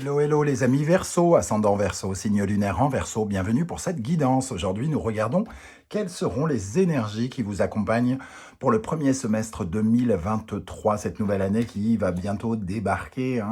Hello, hello les amis Verseau, ascendant Verseau, signe lunaire en Verseau, bienvenue pour cette guidance. Aujourd'hui, nous regardons quelles seront les énergies qui vous accompagnent pour le premier semestre 2023, cette nouvelle année qui va bientôt débarquer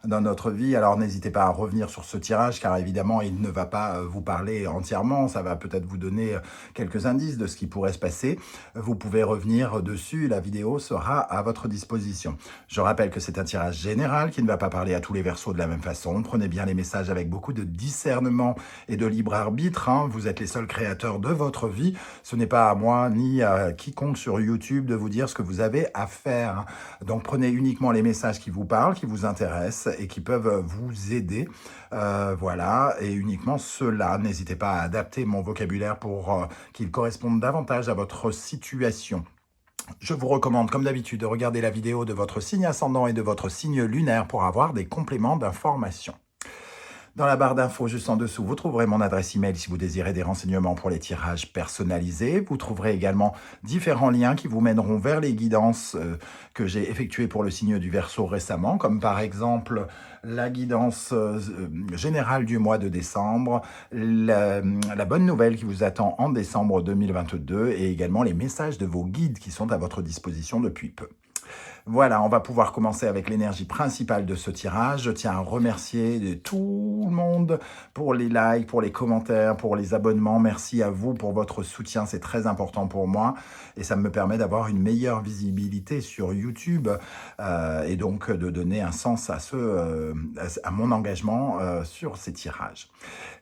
dans notre vie. Alors n'hésitez pas à revenir sur ce tirage car évidemment, il ne va pas vous parler entièrement, ça va peut-être vous donner quelques indices de ce qui pourrait se passer. Vous pouvez revenir dessus, la vidéo sera à votre disposition. Je rappelle que c'est un tirage général qui ne va pas parler à tous les Verseaux de la même façon. Prenez bien les messages avec beaucoup de discernement et de libre arbitre. Vous êtes les seuls créateurs de votre vie. Ce n'est pas à moi ni à quiconque sur YouTube de vous dire ce que vous avez à faire. Donc prenez uniquement les messages qui vous parlent, qui vous intéressent et qui peuvent vous aider. Voilà, et uniquement cela. N'hésitez pas à adapter mon vocabulaire pour qu'il corresponde davantage à votre situation. Je vous recommande, comme d'habitude, de regarder la vidéo de votre signe ascendant et de votre signe lunaire pour avoir des compléments d'information. Dans la barre d'infos juste en dessous, vous trouverez mon adresse email si vous désirez des renseignements pour les tirages personnalisés. Vous trouverez également différents liens qui vous mèneront vers les guidances que j'ai effectuées pour le signe du Verseau récemment, comme par exemple la guidance générale du mois de décembre, la bonne nouvelle qui vous attend en décembre 2022 et également les messages de vos guides qui sont à votre disposition depuis peu. Voilà, on va pouvoir commencer avec l'énergie principale de ce tirage. Je tiens à remercier tout le monde pour les likes, pour les commentaires, pour les abonnements. Merci à vous pour votre soutien, c'est très important pour moi et ça me permet d'avoir une meilleure visibilité sur YouTube et donc de donner un sens à mon engagement sur ces tirages.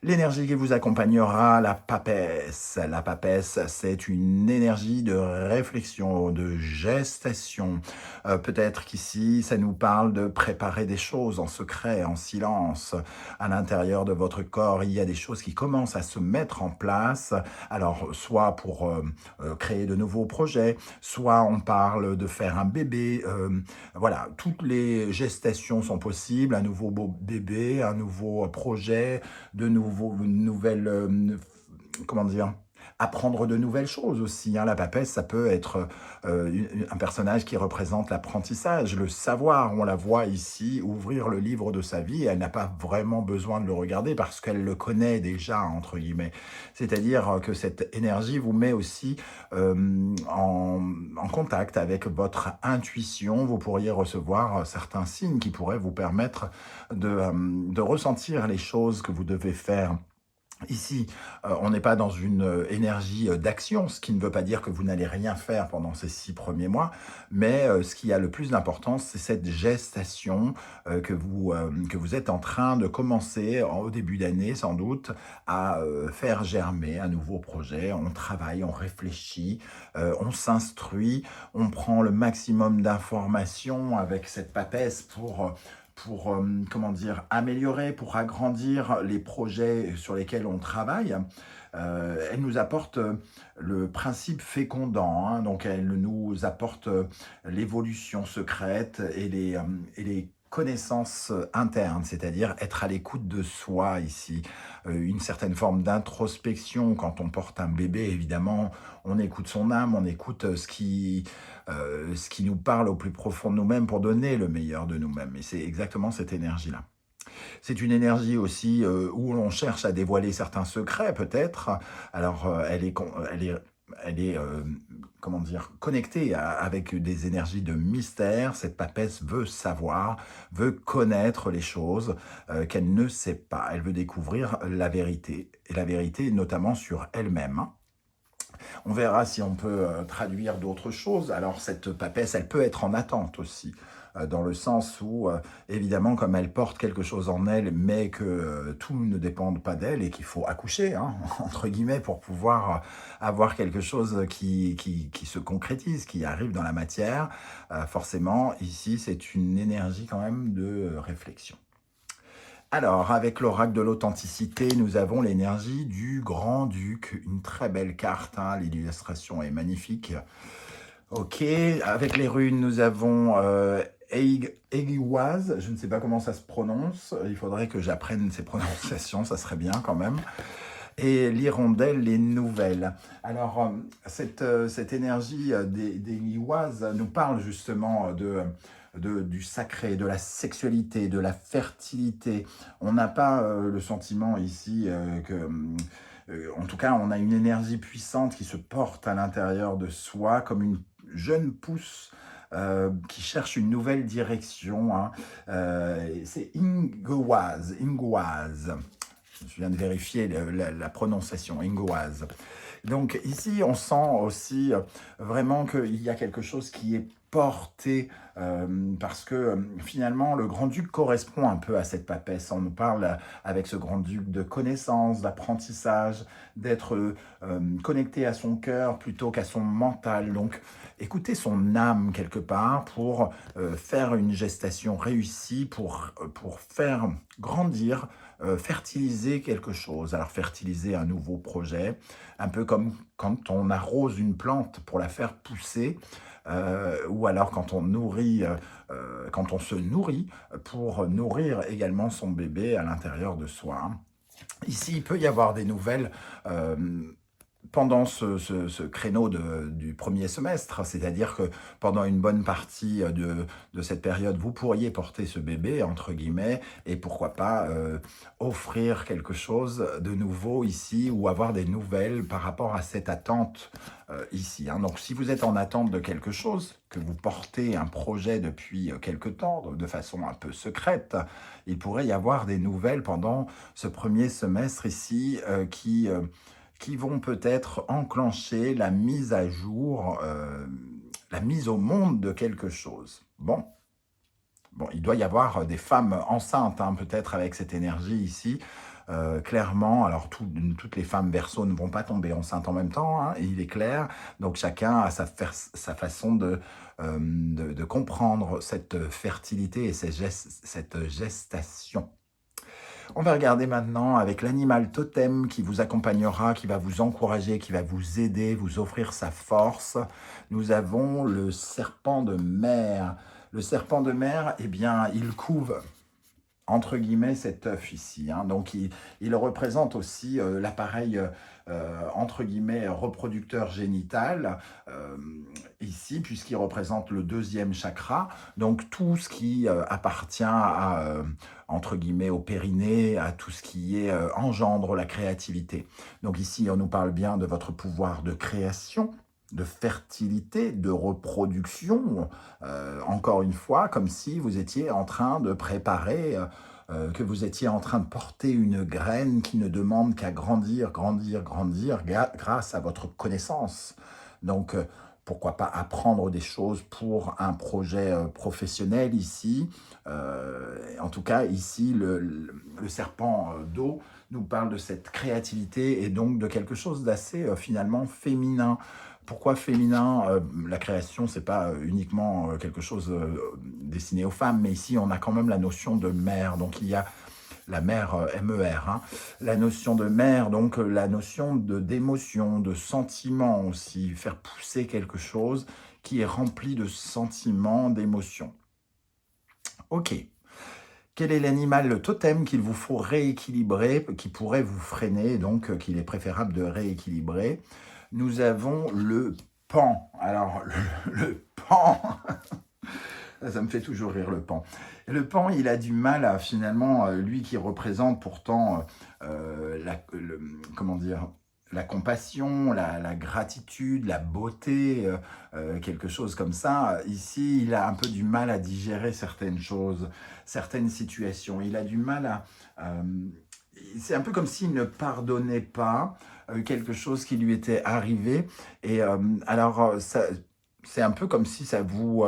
L'énergie qui vous accompagnera, la papesse. La papesse, c'est une énergie de réflexion, de gestation. Peut-être qu'ici, ça nous parle de préparer des choses en secret, en silence. À l'intérieur de votre corps, il y a des choses qui commencent à se mettre en place. Alors, soit pour créer de nouveaux projets, soit on parle de faire un bébé. Voilà, toutes les gestations sont possibles. Un nouveau bébé, un nouveau projet, une nouvelle, comment dire, apprendre de nouvelles choses aussi. La papesse, ça peut être un personnage qui représente l'apprentissage, le savoir. On la voit ici ouvrir le livre de sa vie et elle n'a pas vraiment besoin de le regarder parce qu'elle le connaît déjà, entre guillemets. C'est-à-dire que cette énergie vous met aussi en contact avec votre intuition. Vous pourriez recevoir certains signes qui pourraient vous permettre de ressentir les choses que vous devez faire. Ici, on n'est pas dans une énergie d'action, ce qui ne veut pas dire que vous n'allez rien faire pendant ces 6 premiers mois, mais ce qui a le plus d'importance, c'est cette gestation que vous êtes en train de commencer au début d'année, sans doute, à faire germer un nouveau projet. On travaille, on réfléchit, on s'instruit, on prend le maximum d'informations avec cette papesse pour comment dire, améliorer, pour agrandir les projets sur lesquels on travaille. Elle nous apporte le principe fécondant, donc elle nous apporte l'évolution secrète et les connaissances internes, c'est-à-dire être à l'écoute de soi ici. Une certaine forme d'introspection. Quand on porte un bébé, évidemment, on écoute son âme, on écoute ce qui nous parle au plus profond de nous-mêmes pour donner le meilleur de nous-mêmes. Et c'est exactement cette énergie-là. C'est une énergie aussi où l'on cherche à dévoiler certains secrets, peut-être. Alors, elle est comment dire, connectée avec des énergies de mystère. Cette papesse veut savoir, veut connaître les choses qu'elle ne sait pas. Elle veut découvrir la vérité, et la vérité notamment sur elle-même. On verra si on peut traduire d'autres choses. Alors cette papesse, elle peut être en attente aussi, dans le sens où, évidemment, comme elle porte quelque chose en elle, mais que tout ne dépend pas d'elle et qu'il faut accoucher, entre guillemets, pour pouvoir avoir quelque chose qui se concrétise, qui arrive dans la matière, forcément, ici, c'est une énergie quand même de réflexion. Alors, avec l'oracle de l'authenticité, nous avons l'énergie du Grand-Duc. Une très belle carte, l'illustration est magnifique. Ok, avec les runes, nous avons Eiguaz, je ne sais pas comment ça se prononce, il faudrait que j'apprenne ces prononciations, ça serait bien quand même. Et l'hirondelle, les nouvelles. Alors, cette énergie d'Eiguaz nous parle justement du sacré, de la sexualité, de la fertilité. On n'a pas le sentiment ici en tout cas, on a une énergie puissante qui se porte à l'intérieur de soi comme une jeune pousse qui cherche une nouvelle direction. Hein. C'est Ingoaz. Je viens de vérifier la prononciation, Ingoaz. Donc ici, on sent aussi vraiment qu'il y a quelque chose qui est porté parce que finalement, le grand-duc correspond un peu à cette papesse. On nous parle avec ce grand-duc de connaissance, d'apprentissage, d'être connecté à son cœur plutôt qu'à son mental. Donc, écoutez son âme quelque part pour faire une gestation réussie, pour faire grandir, fertiliser quelque chose. Alors, fertiliser un nouveau projet, un peu comme quand on arrose une plante pour la faire pousser, ou alors quand on quand on se nourrit pour nourrir également son bébé à l'intérieur de soi. Hein. Ici, il peut y avoir des nouvelles pendant ce créneau du premier semestre, c'est-à-dire que pendant une bonne partie de cette période, vous pourriez porter ce bébé, entre guillemets, et pourquoi pas offrir quelque chose de nouveau ici ou avoir des nouvelles par rapport à cette attente ici. Hein. Donc, si vous êtes en attente de quelque chose, que vous portez un projet depuis quelque temps, de façon un peu secrète, il pourrait y avoir des nouvelles pendant ce premier semestre ici qui vont peut-être enclencher la mise à jour, la mise au monde de quelque chose. Bon, il doit y avoir des femmes enceintes, hein, peut-être avec cette énergie ici. Clairement, alors toutes les femmes Verseau ne vont pas tomber enceintes en même temps, hein, il est clair. Donc chacun a sa façon de comprendre cette fertilité et cette gestation. On va regarder maintenant avec l'animal totem qui vous accompagnera, qui va vous encourager, qui va vous aider, vous offrir sa force. Nous avons le serpent de mer. Le serpent de mer, eh bien, il couve entre guillemets cet œuf ici. Hein. Donc il représente aussi l'appareil entre guillemets reproducteur génital ici, puisqu'il représente le deuxième chakra. Donc tout ce qui appartient à entre guillemets au périnée, à tout ce qui est engendre la créativité. Donc ici on nous parle bien de votre pouvoir de création, de fertilité, de reproduction, encore une fois, comme si vous étiez en train de préparer, que vous étiez en train de porter une graine qui ne demande qu'à grandir, grandir, grandir grâce à votre connaissance. Donc, pourquoi pas apprendre des choses pour un projet professionnel ici. En tout cas, ici, le serpent d'eau nous parle de cette créativité et donc de quelque chose d'assez finalement féminin. Pourquoi féminin? La création, c'est pas uniquement quelque chose destiné aux femmes, mais ici, on a quand même la notion de mère. Donc, il y a la mère MER, hein. La notion de mère, donc la notion d'émotion, de sentiment aussi, faire pousser quelque chose qui est rempli de sentiments, d'émotions. Ok. Quel est l'animal totem qu'il vous faut rééquilibrer, qui pourrait vous freiner, donc qu'il est préférable de rééquilibrer? Nous avons le pan. Alors, le pan, ça me fait toujours rire, le pan. Le pan, il a du mal à, finalement, lui qui représente pourtant, comment dire, la compassion, la gratitude, la beauté, quelque chose comme ça. Ici, il a un peu du mal à digérer certaines choses, certaines situations. Il a du mal à c'est un peu comme s'il ne pardonnait pas quelque chose qui lui était arrivé. Et alors, c'est un peu comme si ça vous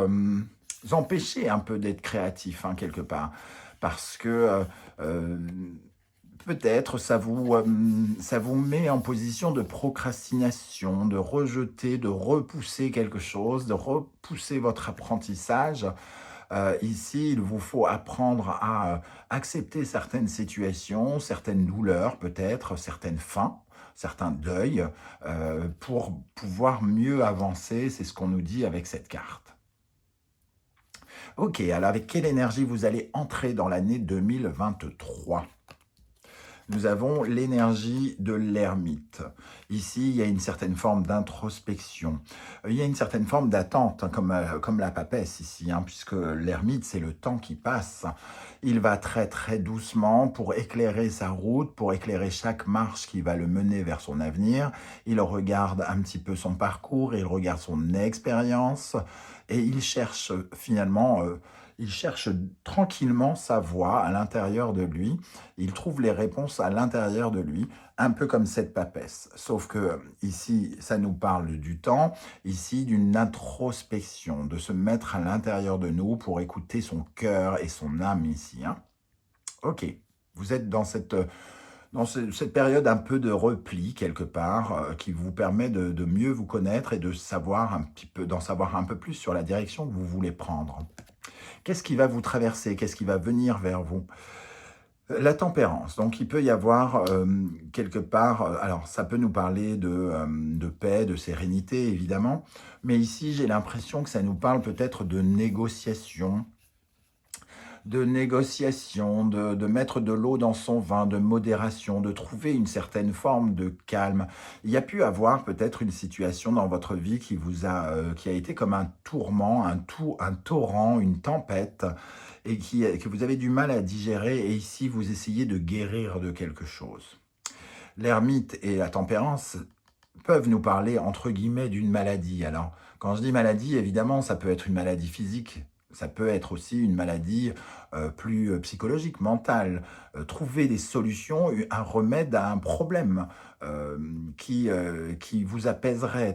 empêchait un peu d'être créatif, hein, quelque part. Parce que peut-être ça vous met en position de procrastination, de rejeter, de repousser quelque chose, de repousser votre apprentissage. Ici, il vous faut apprendre à accepter certaines situations, certaines douleurs peut-être, certaines fins, certains deuils, pour pouvoir mieux avancer. C'est ce qu'on nous dit avec cette carte. Ok, alors avec quelle énergie vous allez entrer dans l'année 2023 ? nous avons l'énergie de l'ermite. Ici, il y a une certaine forme d'introspection. Il y a une certaine forme d'attente, hein, comme la papesse ici, hein, puisque l'ermite, c'est le temps qui passe. Il va très très doucement pour éclairer sa route, pour éclairer chaque marche qui va le mener vers son avenir. Il regarde un petit peu son parcours, il regarde son expérience et il cherche finalement... il cherche tranquillement sa voie à l'intérieur de lui. Il trouve les réponses à l'intérieur de lui, un peu comme cette papesse. Sauf que ici, ça nous parle du temps, ici d'une introspection, de se mettre à l'intérieur de nous pour écouter son cœur et son âme ici. Hein. Ok, vous êtes dans cette période un peu de repli quelque part, qui vous permet de mieux vous connaître et de savoir un petit peu, d'en savoir un peu plus sur la direction que vous voulez prendre. Qu'est-ce qui va vous traverser? Qu'est-ce qui va venir vers vous? La tempérance. Donc, il peut y avoir quelque part... alors, ça peut nous parler de paix, de sérénité, évidemment. Mais ici, j'ai l'impression que ça nous parle peut-être de négociation, de mettre de l'eau dans son vin, de modération, de trouver une certaine forme de calme. Il y a pu avoir peut-être une situation dans votre vie qui a été comme un tourment, un torrent, une tempête, et que vous avez du mal à digérer, et ici vous essayez de guérir de quelque chose. L'ermite et la tempérance peuvent nous parler, entre guillemets, d'une maladie. Alors, quand je dis maladie, évidemment, ça peut être une maladie physique, ça peut être aussi une maladie plus psychologique, mentale. Trouver des solutions, un remède à un problème qui vous apaiserait.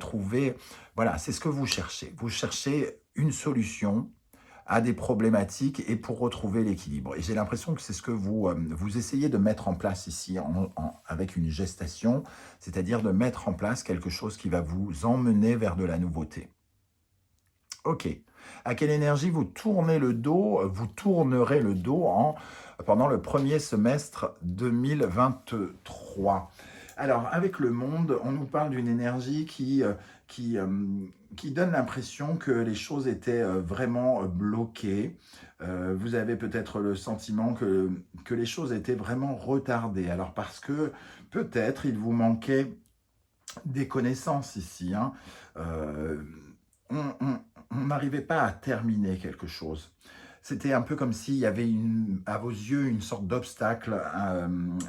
Voilà, c'est ce que vous cherchez. Vous cherchez une solution à des problématiques et pour retrouver l'équilibre. Et j'ai l'impression que c'est ce que vous essayez de mettre en place ici avec une gestation, c'est-à-dire de mettre en place quelque chose qui va vous emmener vers de la nouveauté. Ok. À quelle énergie vous tournerez le dos pendant le premier semestre 2023? Alors, avec le monde, on nous parle d'une énergie qui donne l'impression que les choses étaient vraiment bloquées. Vous avez peut-être le sentiment que les choses étaient vraiment retardées. Alors, parce que peut-être il vous manquait des connaissances ici. Hein. On n'arrivait pas à terminer quelque chose. C'était un peu comme s'il y avait à vos yeux une sorte d'obstacle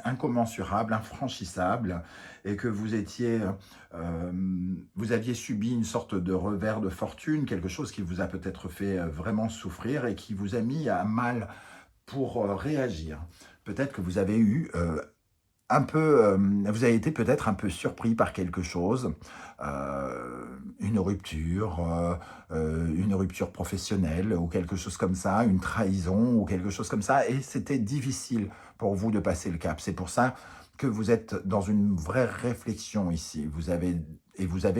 incommensurable, infranchissable, et que vous aviez subi une sorte de revers de fortune, quelque chose qui vous a peut-être fait vraiment souffrir et qui vous a mis à mal pour réagir. Peut-être que vous avez eu vous avez été peut-être un peu surpris par quelque chose, une rupture professionnelle ou quelque chose comme ça, une trahison ou quelque chose comme ça, et c'était difficile pour vous de passer le cap. C'est pour ça que vous êtes dans une vraie réflexion ici. Vous avez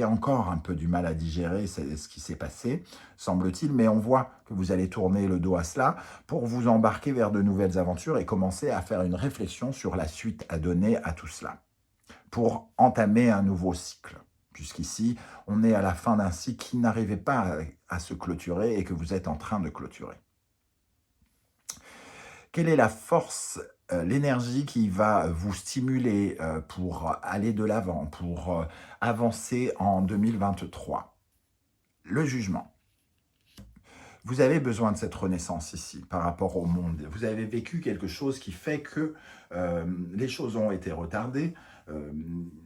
encore un peu du mal à digérer ce qui s'est passé, semble-t-il, mais on voit que vous allez tourner le dos à cela pour vous embarquer vers de nouvelles aventures et commencer à faire une réflexion sur la suite à donner à tout cela, pour entamer un nouveau cycle. Puisqu'ici, on est à la fin d'un cycle qui n'arrivait pas à se clôturer et que vous êtes en train de clôturer. Quelle est la force, l'énergie qui va vous stimuler pour aller de l'avant, pour avancer en 2023? Le jugement. Vous avez besoin de cette renaissance ici par rapport au monde. Vous avez vécu quelque chose qui fait que les choses ont été retardées,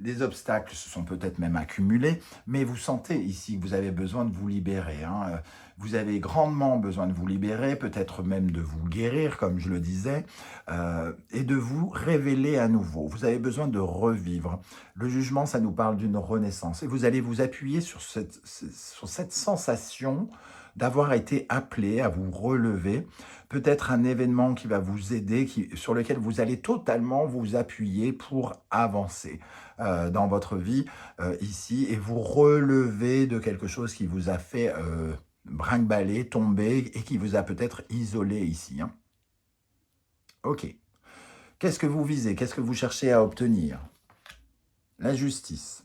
les obstacles se sont peut-être même accumulés, mais vous sentez ici que vous avez besoin de vous libérer. Hein. Vous avez grandement besoin de vous libérer, peut-être même de vous guérir, comme je le disais, et de vous révéler à nouveau. Vous avez besoin de revivre. Le jugement, ça nous parle d'une renaissance. Et vous allez vous appuyer sur cette sensation d'avoir été appelé à vous relever, peut-être un événement qui va vous aider, sur lequel vous allez totalement vous appuyer pour avancer dans votre vie ici et vous relever de quelque chose qui vous a fait brinque-baller, tomber et qui vous a peut-être isolé ici. Hein. Ok. Qu'est-ce que vous visez? Qu'est-ce que vous cherchez à obtenir? La justice.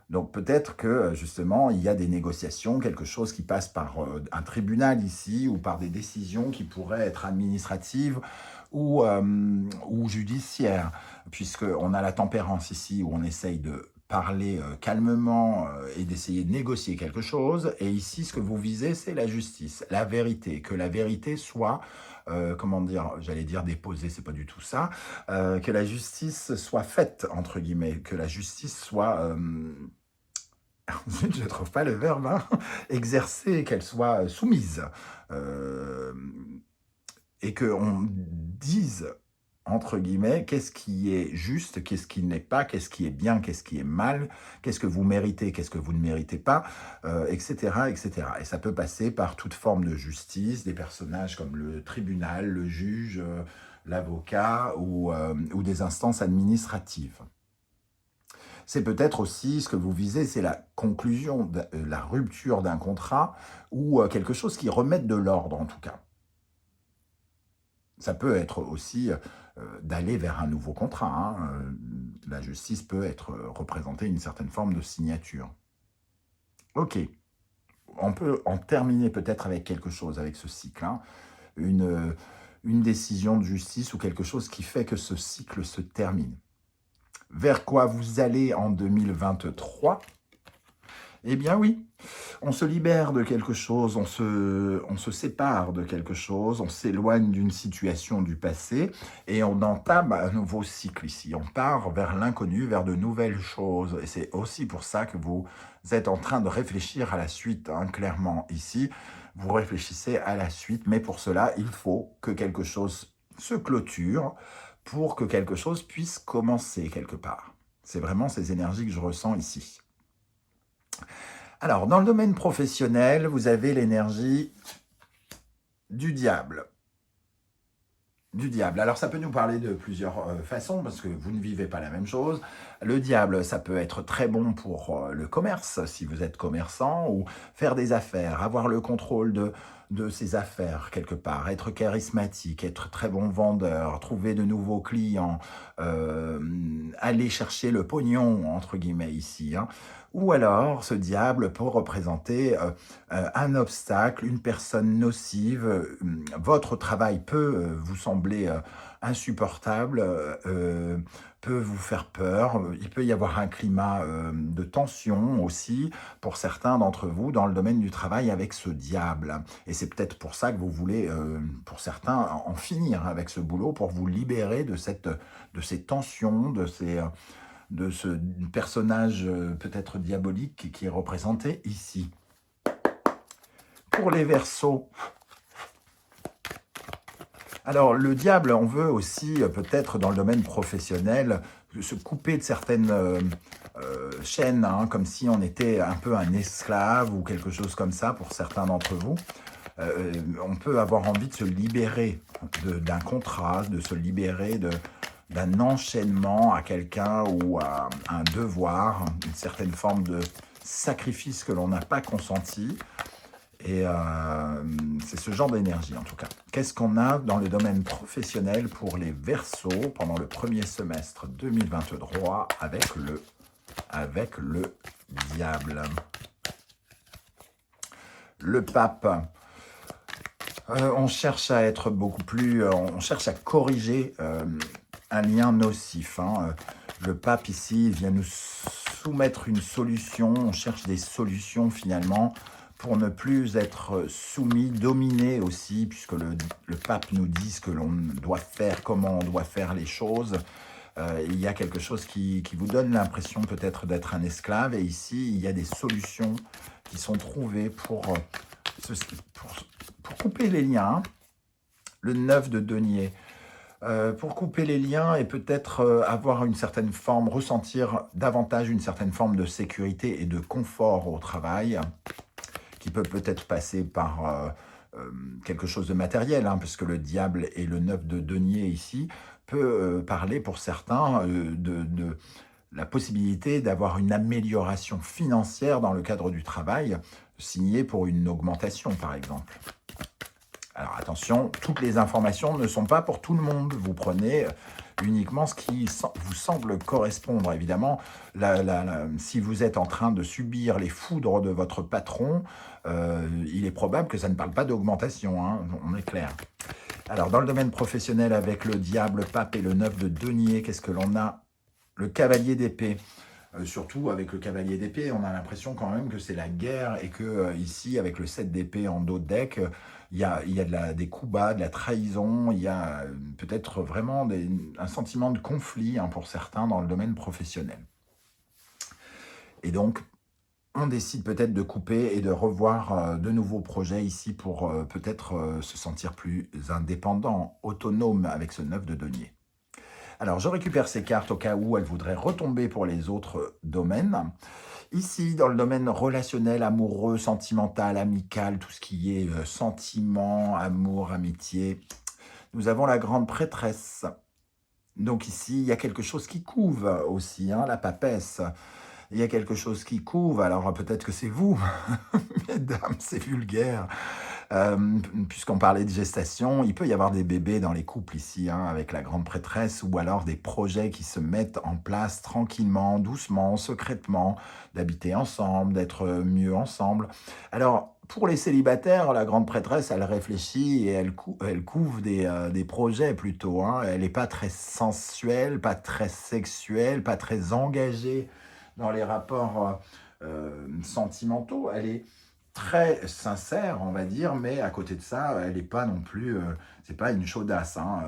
Donc peut-être que justement il y a des négociations, quelque chose qui passe par un tribunal ici ou par des décisions qui pourraient être administratives ou judiciaire, puisqu'on a la tempérance ici, où on essaye de parler calmement et d'essayer de négocier quelque chose. Et ici, ce que vous visez, c'est la justice, la vérité, que la vérité soit, comment dire, j'allais dire déposée, c'est pas du tout ça, que la justice soit faite, entre guillemets, que la justice soit... je ne trouve pas le verbe, hein, exercée, qu'elle soit soumise. Euh, et qu'on dise, entre guillemets, qu'est-ce qui est juste, qu'est-ce qui n'est pas, qu'est-ce qui est bien, qu'est-ce qui est mal, qu'est-ce que vous méritez, qu'est-ce que vous ne méritez pas, etc., etc. Et ça peut passer par toute forme de justice, des personnages comme le tribunal, le juge, l'avocat ou des instances administratives. C'est peut-être aussi ce que vous visez, c'est la conclusion, la rupture d'un contrat ou quelque chose qui remette de l'ordre en tout cas. Ça peut être aussi d'aller vers un nouveau contrat, hein. La justice peut être représentée une certaine forme de signature. Ok, on peut en terminer peut-être avec quelque chose, avec ce cycle, hein. Une décision de justice ou quelque chose qui fait que ce cycle se termine. Vers quoi vous allez en 2023 ? Eh bien oui, on se libère de quelque chose, on se sépare de quelque chose, on s'éloigne d'une situation du passé et on entame un nouveau cycle ici. On part vers l'inconnu, vers de nouvelles choses. Et c'est aussi pour ça que vous êtes en train de réfléchir à la suite, hein, clairement ici. Vous réfléchissez à la suite, mais pour cela, il faut que quelque chose se clôture pour que quelque chose puisse commencer quelque part. C'est vraiment ces énergies que je ressens ici. Alors, dans le domaine professionnel, vous avez l'énergie du diable. Du diable. Alors, ça peut nous parler de plusieurs façons, parce que vous ne vivez pas la même chose. Le diable, ça peut être très bon pour le commerce, si vous êtes commerçant, ou faire des affaires, avoir le contrôle de ses affaires quelque part, être charismatique, être très bon vendeur, trouver de nouveaux clients, aller chercher le pognon, entre guillemets, ici, hein. Ou alors, ce diable peut représenter un obstacle, une personne nocive. Votre travail peut vous sembler insupportable, peut vous faire peur. Il peut y avoir un climat de tension aussi pour certains d'entre vous dans le domaine du travail avec ce diable. Et c'est peut-être pour ça que vous voulez, pour certains, en finir avec ce boulot, pour vous libérer de ces tensions, de ce personnage peut-être diabolique qui est représenté ici. Pour les Verseaux, alors le diable, on veut aussi peut-être dans le domaine professionnel se couper de certaines chaînes, hein, comme si on était un peu un esclave ou quelque chose comme ça pour certains d'entre vous. On peut avoir envie de se libérer d'un contrat, de se libérer d'un enchaînement à quelqu'un ou à un devoir, une certaine forme de sacrifice que l'on n'a pas consenti. Et c'est ce genre d'énergie en tout cas. Qu'est-ce qu'on a dans le domaine professionnel pour les Verseaux pendant le premier semestre 2023 avec le diable? Le pape. On cherche à être beaucoup plus... on cherche à corriger un lien nocif, hein. Le pape ici vient nous soumettre une solution. On cherche des solutions finalement pour ne plus être soumis, dominé aussi, puisque le pape nous dit ce que l'on doit faire, comment on doit faire les choses. Il y a quelque chose qui vous donne l'impression peut-être d'être un esclave. Et ici, il y a des solutions qui sont trouvées pour couper les liens. Le 9 de denier. Pour couper les liens et peut-être avoir une certaine forme, ressentir davantage une certaine forme de sécurité et de confort au travail, qui peut peut-être passer par quelque chose de matériel, hein, puisque le diable et le 9 de denier ici peut parler pour certains de la possibilité d'avoir une amélioration financière dans le cadre du travail, signé pour une augmentation par exemple. Alors attention, toutes les informations ne sont pas pour tout le monde. Vous prenez uniquement ce qui vous semble correspondre. Évidemment, si vous êtes en train de subir les foudres de votre patron, il est probable que ça ne parle pas d'augmentation, hein, on est clair. Alors, dans le domaine professionnel, avec le diable, le pape et le 9 de denier, qu'est-ce que l'on a? Le cavalier d'épée. Surtout avec le cavalier d'épée, on a l'impression quand même que c'est la guerre et que ici, avec le 7 d'épée en dos de deck, il y a des coups bas, de la trahison, il y a peut-être vraiment un sentiment de conflit hein, pour certains dans le domaine professionnel. Et donc, on décide peut-être de couper et de revoir de nouveaux projets ici pour peut-être se sentir plus indépendant, autonome avec ce 9 de denier. Alors, je récupère ces cartes au cas où elles voudraient retomber pour les autres domaines. Ici, dans le domaine relationnel, amoureux, sentimental, amical, tout ce qui est sentiment, amour, amitié, nous avons la grande prêtresse. Donc ici, il y a quelque chose qui couve aussi, hein, la papesse. Il y a quelque chose qui couve, alors peut-être que c'est vous, mesdames, c'est vulgaire. Puisqu'on parlait de gestation, il peut y avoir des bébés dans les couples ici, hein, avec la grande prêtresse, ou alors des projets qui se mettent en place tranquillement, doucement, secrètement, d'habiter ensemble, d'être mieux ensemble. Alors, pour les célibataires, la grande prêtresse, elle réfléchit et elle couvre des projets plutôt. Hein. Elle n'est pas très sensuelle, pas très sexuelle, pas très engagée dans les rapports sentimentaux. Elle est très sincère, on va dire, mais à côté de ça, elle n'est pas non plus, c'est pas une chaudasse. Hein,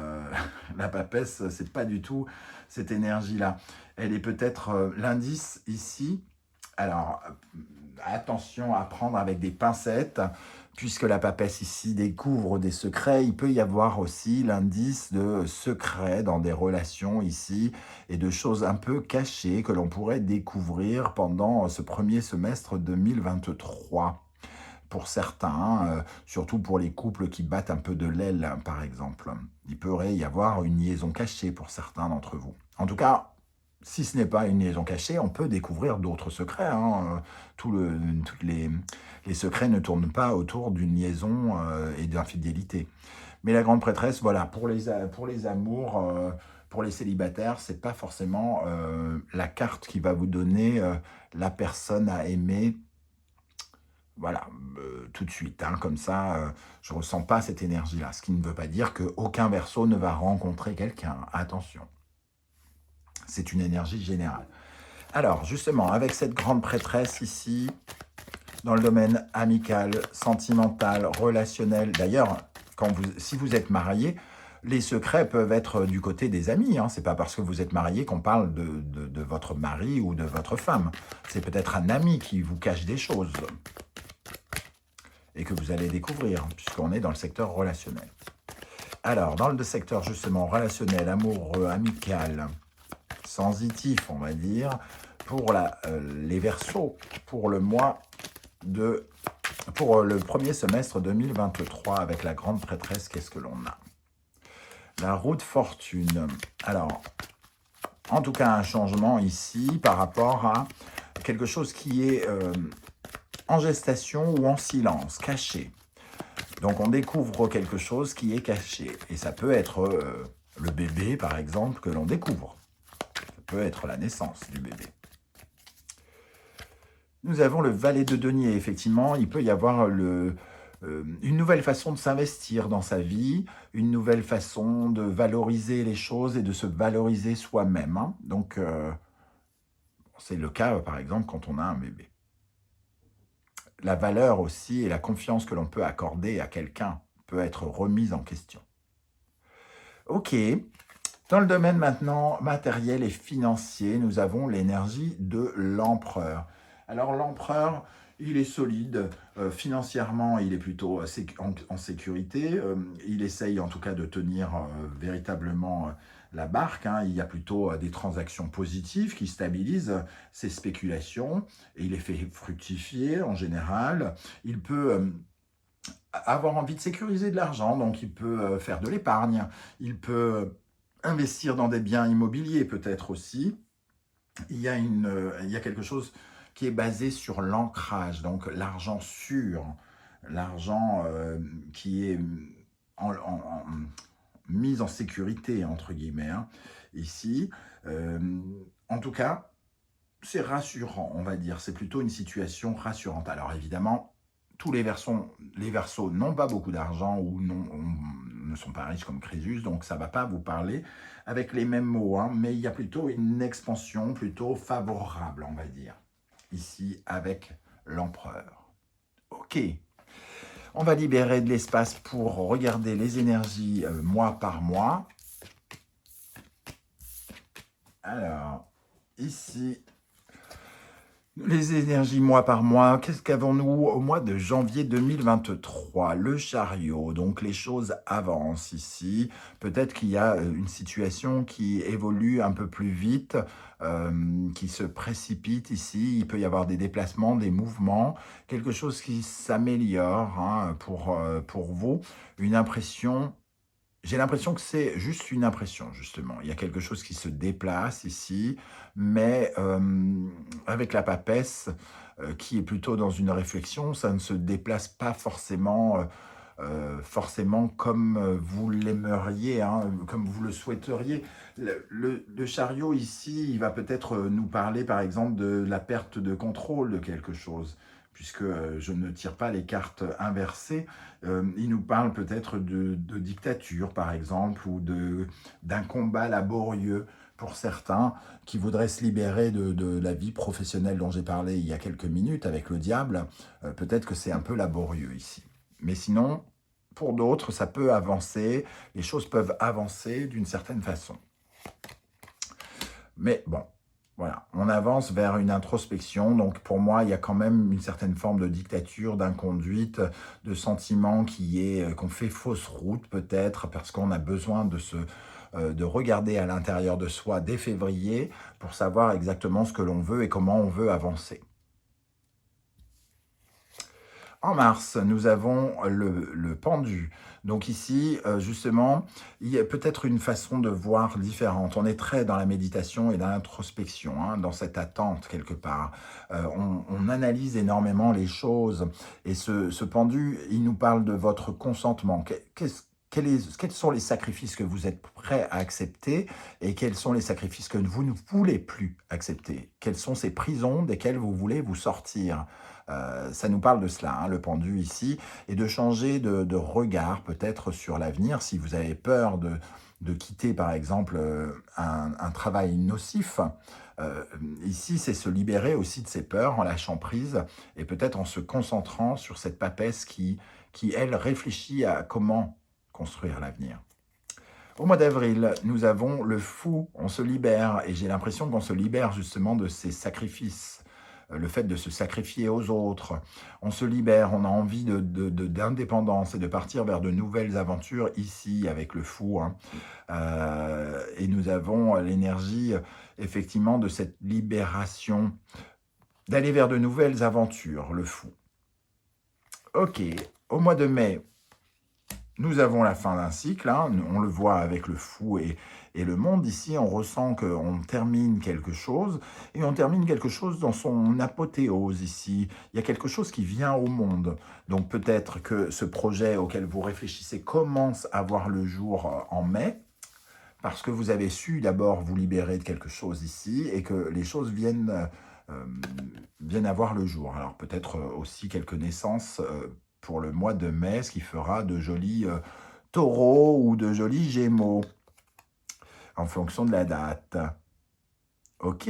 la papesse, c'est pas du tout cette énergie-là. Elle est peut-être l'indice ici. Alors, attention à prendre avec des pincettes, puisque la papesse ici découvre des secrets. Il peut y avoir aussi l'indice de secrets dans des relations ici et de choses un peu cachées que l'on pourrait découvrir pendant ce premier semestre 2023 pour certains, surtout pour les couples qui battent un peu de l'aile, par exemple. Il pourrait y avoir une liaison cachée pour certains d'entre vous. En tout cas, si ce n'est pas une liaison cachée, on peut découvrir d'autres secrets. Hein. Tous les secrets ne tournent pas autour d'une liaison et d'infidélité. Mais la grande prêtresse, voilà, pour les amours, pour les célibataires, c'est pas forcément la carte qui va vous donner la personne à aimer. Voilà, tout de suite, hein, comme ça, je ne ressens pas cette énergie-là. Ce qui ne veut pas dire qu'aucun Verseau ne va rencontrer quelqu'un. Attention, c'est une énergie générale. Alors, justement, avec cette grande prêtresse ici, dans le domaine amical, sentimental, relationnel, d'ailleurs, si vous êtes marié, les secrets peuvent être du côté des amis. Hein. Ce n'est pas parce que vous êtes marié qu'on parle de votre mari ou de votre femme. C'est peut-être un ami qui vous cache des choses et que vous allez découvrir, puisqu'on est dans le secteur relationnel. Alors, dans le secteur justement relationnel, amoureux, amical, sensitif, on va dire, pour les Verseaux, pour le premier semestre 2023, avec la grande prêtresse, qu'est-ce que l'on a? La roue de fortune. Alors, en tout cas, un changement ici par rapport à quelque chose qui est en gestation ou en silence, caché. Donc on découvre quelque chose qui est caché. Et ça peut être le bébé, par exemple, que l'on découvre. Ça peut être la naissance du bébé. Nous avons le valet de denier. Effectivement, il peut y avoir une nouvelle façon de s'investir dans sa vie, une nouvelle façon de valoriser les choses et de se valoriser soi-même. Hein. Donc, c'est le cas, par exemple, quand on a un bébé. La valeur aussi et la confiance que l'on peut accorder à quelqu'un peut être remise en question. Ok, dans le domaine maintenant matériel et financier, nous avons l'énergie de l'empereur. Alors l'empereur, il est solide, financièrement il est plutôt en sécurité, il essaye en tout cas de tenir véritablement la barque, hein. Il y a plutôt des transactions positives qui stabilisent ses spéculations et il les fait fructifier en général. Il peut avoir envie de sécuriser de l'argent, donc il peut faire de l'épargne, il peut investir dans des biens immobiliers peut-être aussi. Il y a quelque chose qui est basé sur l'ancrage, donc l'argent sûr, l'argent qui est mis en sécurité, entre guillemets, hein, ici. En tout cas, c'est rassurant, on va dire. C'est plutôt une situation rassurante. Alors évidemment, tous les Verseaux n'ont pas beaucoup d'argent ou ne sont pas riches comme Crésus, donc ça ne va pas vous parler avec les mêmes mots, hein, mais il y a plutôt une expansion plutôt favorable, on va dire, ici avec l'empereur. Ok, on va libérer de l'espace pour regarder les énergies mois par mois. Alors, ici, les énergies mois par mois, qu'est-ce qu'avons-nous au mois de janvier 2023? Le chariot, donc les choses avancent ici. Peut-être qu'il y a une situation qui évolue un peu plus vite, qui se précipite ici. Il peut y avoir des déplacements, des mouvements, quelque chose qui s'améliore hein, pour vous. Une impression. J'ai l'impression que c'est juste une impression, justement. Il y a quelque chose qui se déplace ici, mais avec la papesse, qui est plutôt dans une réflexion, ça ne se déplace pas forcément comme vous l'aimeriez, hein, comme vous le souhaiteriez. Le chariot ici, il va peut-être nous parler par exemple de la perte de contrôle de quelque chose, puisque je ne tire pas les cartes inversées. Il nous parle peut-être de dictature par exemple, ou d'un combat laborieux pour certains qui voudraient se libérer de la vie professionnelle dont j'ai parlé il y a quelques minutes avec le diable. Peut-être que c'est un peu laborieux ici. Mais sinon, pour d'autres, ça peut avancer, les choses peuvent avancer d'une certaine façon. Mais bon, voilà, on avance vers une introspection, donc pour moi, il y a quand même une certaine forme de dictature, d'inconduite, de sentiment qu'on fait fausse route peut-être, parce qu'on a besoin de regarder à l'intérieur de soi dès février pour savoir exactement ce que l'on veut et comment on veut avancer. En mars, nous avons le pendu. Donc ici, justement, il y a peut-être une façon de voir différente. On est très dans la méditation et dans l'introspection, hein, dans cette attente quelque part. On analyse énormément les choses. Et ce pendu, il nous parle de votre consentement. Quels sont les sacrifices que vous êtes prêts à accepter et quels sont les sacrifices que vous ne voulez plus accepter? Quelles sont ces prisons desquelles vous voulez vous sortir? Ça nous parle de cela, hein, le pendu ici, et de changer de regard peut-être sur l'avenir. Si vous avez peur de quitter par exemple un travail nocif, ici c'est se libérer aussi de ses peurs en lâchant prise et peut-être en se concentrant sur cette papesse qui elle réfléchit à comment construire l'avenir. Au mois d'avril, nous avons le fou, on se libère, et j'ai l'impression qu'on se libère justement de ces sacrifices, le fait de se sacrifier aux autres. On se libère, on a envie d'indépendance et de partir vers de nouvelles aventures ici avec le fou. Hein. Et nous avons l'énergie effectivement de cette libération, d'aller vers de nouvelles aventures, le fou. Ok, au mois de mai, nous avons la fin d'un cycle, hein, on le voit avec le fou et le monde. Ici, on ressent qu'on termine quelque chose, et on termine quelque chose dans son apothéose ici. Il y a quelque chose qui vient au monde. Donc peut-être que ce projet auquel vous réfléchissez commence à voir le jour en mai, parce que vous avez su d'abord vous libérer de quelque chose ici, et que les choses viennent à voir le jour. Alors peut-être aussi quelques naissances pour le mois de mai, ce qui fera de jolis taureaux ou de jolis gémeaux, en fonction de la date. Ok,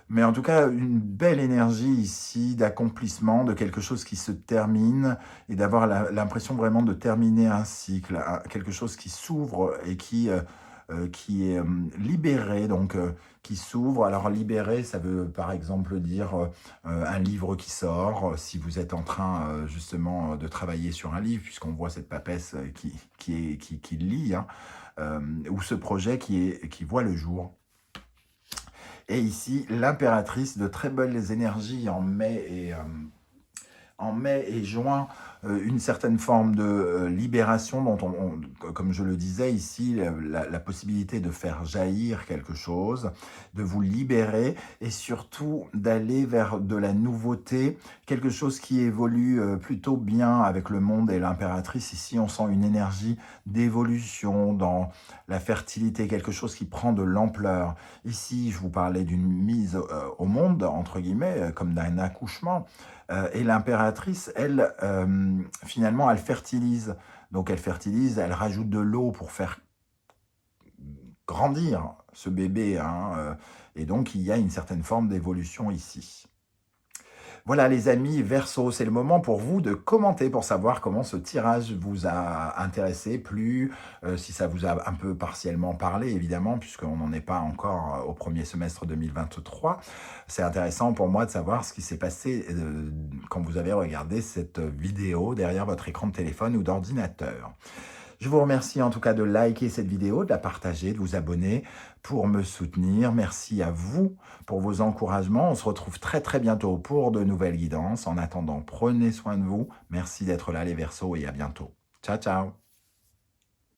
mais en tout cas, une belle énergie ici d'accomplissement, de quelque chose qui se termine, et d'avoir l'impression vraiment de terminer un cycle, quelque chose qui s'ouvre et qui est libéré, donc qui s'ouvre. Alors libéré, ça veut par exemple dire un livre qui sort, si vous êtes en train justement de travailler sur un livre, puisqu'on voit cette papesse qui lit, hein, ou ce projet qui voit le jour. Et ici, l'impératrice, de très belles énergies en mai et juin, une certaine forme de libération dont comme je le disais ici, la possibilité de faire jaillir quelque chose, de vous libérer et surtout d'aller vers de la nouveauté, quelque chose qui évolue plutôt bien avec le monde et l'impératrice. Ici, on sent une énergie d'évolution dans la fertilité, quelque chose qui prend de l'ampleur. Ici, je vous parlais d'une mise au monde, entre guillemets, comme d'un accouchement. Et l'impératrice, elle, finalement, elle fertilise. Donc elle fertilise, elle rajoute de l'eau pour faire grandir ce bébé, hein, et donc il y a une certaine forme d'évolution ici. Voilà les amis Verseau, c'est le moment pour vous de commenter pour savoir comment ce tirage vous a intéressé, plu, si ça vous a un peu partiellement parlé évidemment, puisqu'on n'en est pas encore au premier semestre 2023. C'est intéressant pour moi de savoir ce qui s'est passé quand vous avez regardé cette vidéo derrière votre écran de téléphone ou d'ordinateur. Je vous remercie en tout cas de liker cette vidéo, de la partager, de vous abonner pour me soutenir. Merci à vous pour vos encouragements. On se retrouve très très bientôt pour de nouvelles guidances. En attendant, prenez soin de vous. Merci d'être là les Verseaux et à bientôt. Ciao, ciao.